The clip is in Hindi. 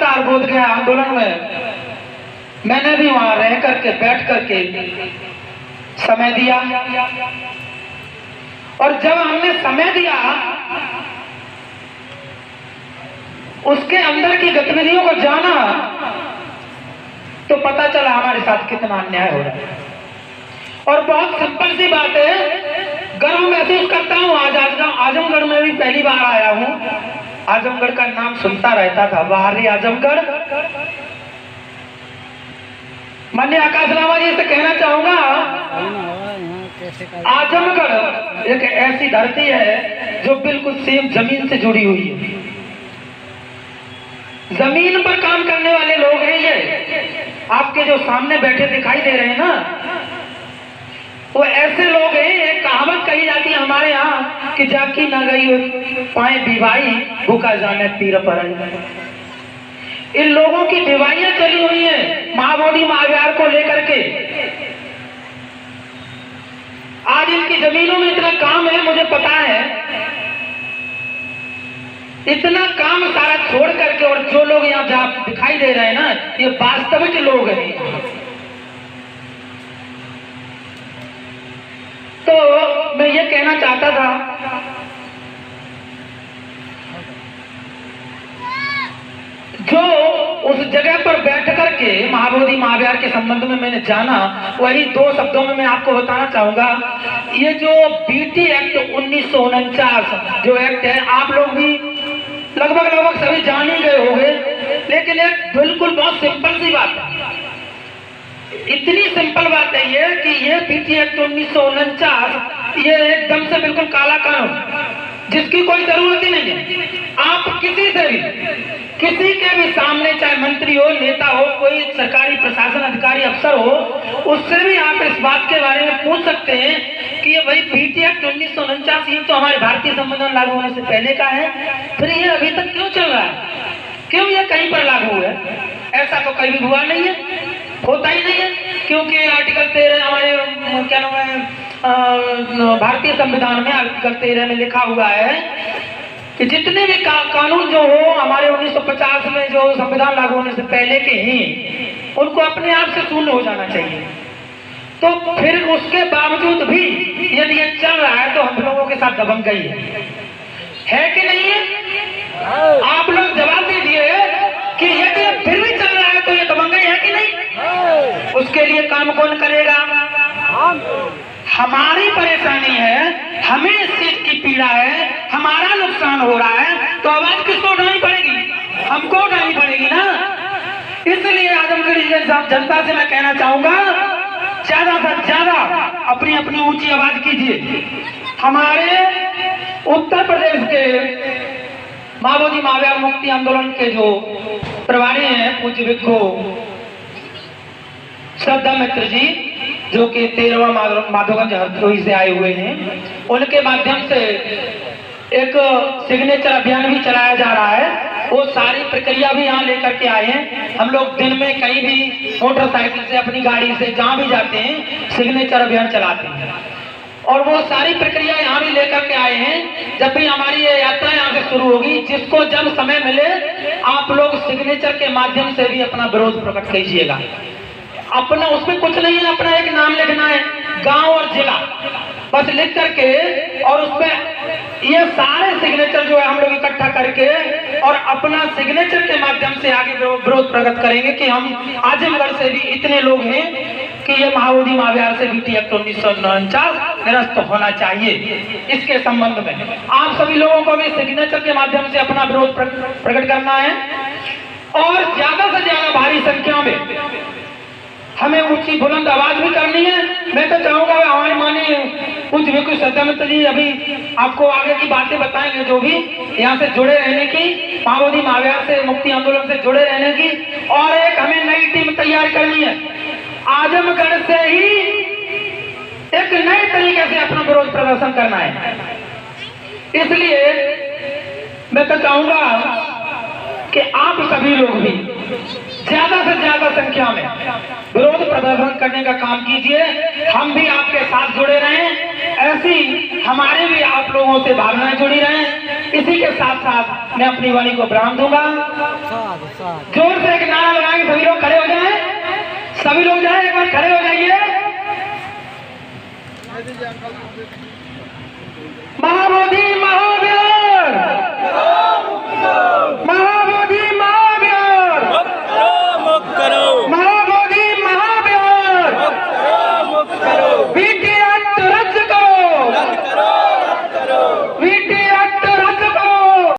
लगातार बोधगया आंदोलन में मैंने भी वहां रह करके बैठ करके समय दिया, और जब हमने समय दिया उसके अंदर की गतिविधियों को जाना तो पता चला हमारे साथ कितना अन्याय हो रहा है। और बहुत सिंपल सी बात है, गर्व महसूस करता हूं। आज आजमगढ़ में भी पहली बार आया हूं। आजमगढ़ का नाम सुनता रहता था, बाहरी आजमगढ़। माननीय आकाश रामा जी से कहना चाहूंगा, आजमगढ़ एक ऐसी धरती है जो बिल्कुल सेम जमीन से जुड़ी हुई है। जमीन पर काम करने वाले लोग हैं ये। आपके जो सामने बैठे दिखाई दे रहे हैं ना, वो ऐसे लोग हैं। एक कहावत कही जाती है हमारे यहाँ कि जाकी ना गई पाए विवाही भूखा जाने पीर पर। इन लोगों की विवाहियां चली हुई है महाबोधि महाविहार को लेकर के। आज इनकी जमीनों में इतना काम है, मुझे पता है। इतना काम सारा छोड़ करके, और जो लोग यहाँ जहाँ दिखाई दे रहे हैं ना, ये वास्तविक लोग हैं। तो मैं ये कहना चाहता था, जो उस जगह पर बैठ करके महाबोधि महाविहार के संबंध में मैंने जाना, वही दो शब्दों में मैं आपको बताना चाहूंगा। ये जो बीटी एक्ट 1949 जो एक्ट है, आप लोग भी लगभग सभी जान ही गए होंगे, लेकिन एक बिल्कुल बहुत सिंपल सी बात है। इतनी सिंपल बात है ये कि ये बीटी एक्ट 1949 ये एकदम से बिल्कुल काला कानून, जिसकी कोई जरूरत ही नहीं है। आप किसी से भी, किसी के भी सामने, चाहे मंत्री हो, नेता हो, कोई सरकारी प्रशासन अधिकारी अफसर हो, उससे भी आप इस बात के बारे में पूछ सकते हैं कि ये वही बीटी एक्ट 1949 ये तो हमारे भारतीय संविधान लागू होने से पहले का है, फिर ये अभी तक क्यों चल रहा है, क्यों ये कहीं पर लागू है? ऐसा तो कभी भी हुआ नहीं है, होता ही नहीं है। क्योंकि आर्टिकल 13 हमारे क्या नाम है भारतीय संविधान में आर्टिकल 13 में लिखा हुआ है कि जितने भी कानून जो हो हमारे 1950 में जो संविधान लागू होने से पहले के हैं, उनको अपने आप से शून्य हो जाना चाहिए। तो फिर उसके बावजूद भी यदि ये चल रहा है तो हम लोगों के साथ दबंगई है कि नहीं है? आप लोग जवाब दीजिए कि यदि फिर भी चल रहा है तो ये दबंगई है कि नहीं? उसके लिए काम कौन करेगा? हमारी परेशानी है, हमें इस चीज की पीड़ा है, हमारा नुकसान हो रहा है, तो आवाज किसको उठानी पड़ेगी? हमको उठानी पड़ेगी ना। इसलिए आजमगढ़ जनता से मैं कहना चाहूंगा, ज्यादा से ज्यादा अपनी अपनी ऊंची आवाज कीजिए। हमारे उत्तर प्रदेश के महाबोधि महाविहार मुक्ति आंदोलन के जो प्रभारी हैं पूज्य भिक्खु श्रद्धा मित्र जी, जो कि 13वां माधोगंज हरदोई से आए हुए हैं, उनके माध्यम से एक सिग्नेचर अभियान भी चलाया जा रहा है। वो सारी प्रक्रिया भी यहाँ लेकर के आए हैं। हम लोग दिन में कहीं भी मोटरसाइकिल से, अपनी गाड़ी से जहाँ भी जाते हैं, सिग्नेचर अभियान चलाते हैं, और वो सारी प्रक्रिया यहाँ भी लेकर के आए हैं। जब भी हमारी ये यात्रा यहाँ से शुरू होगी, जिसको जब समय मिले आप लोग सिग्नेचर के माध्यम से भी अपना विरोध प्रकट कीजिएगा। अपना उसमें कुछ नहीं है, अपना एक नाम लिखना है, गांव और जिला, बस लिख करके, और उसमें ये सारे सिग्नेचर जो है हम लोग इकट्ठा करके और अपना सिग्नेचर के माध्यम से आगे विरोध प्रकट करेंगे कि हम आजमगढ़ से भी इतने लोग हैं कि ये महाबोधि महाविहार से बीटी एक्ट 1949 निरस्त होना चाहिए। इसके संबंध में आप सभी लोगों को भी सिग्नेचर के माध्यम से अपना विरोध प्रकट करना है, और ज्यादा से ज्यादा भारी संख्या में हमें ऊंची बुलंद आवाज भी करनी है। मैं तो चाहूंगा हमारे माननीय पूज्य भिक्खु श्रद्धा मित्र जी अभी आपको आगे की बातें बताएंगे, जो भी यहाँ से जुड़े रहने की, महाबोधि महाविहार से मुक्ति आंदोलन से जुड़े रहने की, और एक हमें नई टीम तैयार करनी है। आजमगढ़ से ही एक नए तरीके से अपना विरोध प्रदर्शन करना है। इसलिए मैं तो चाहूंगा कि आप सभी लोग भी ज्यादा से ज्यादा संख्या में विरोध प्रदर्शन करने का काम कीजिए। हम भी आपके साथ जुड़े रहें, ऐसी हमारे भी आप लोगों से भावनाएं जुड़ी रहें। इसी के साथ साथ मैं अपनी वाणी को विराम दूंगा। जोर से एक नारा लगाएंगे, सभी लोग खड़े हो जाएं, सभी लोग जाएं, एक बार खड़े हो जाइए। महाबोधि महो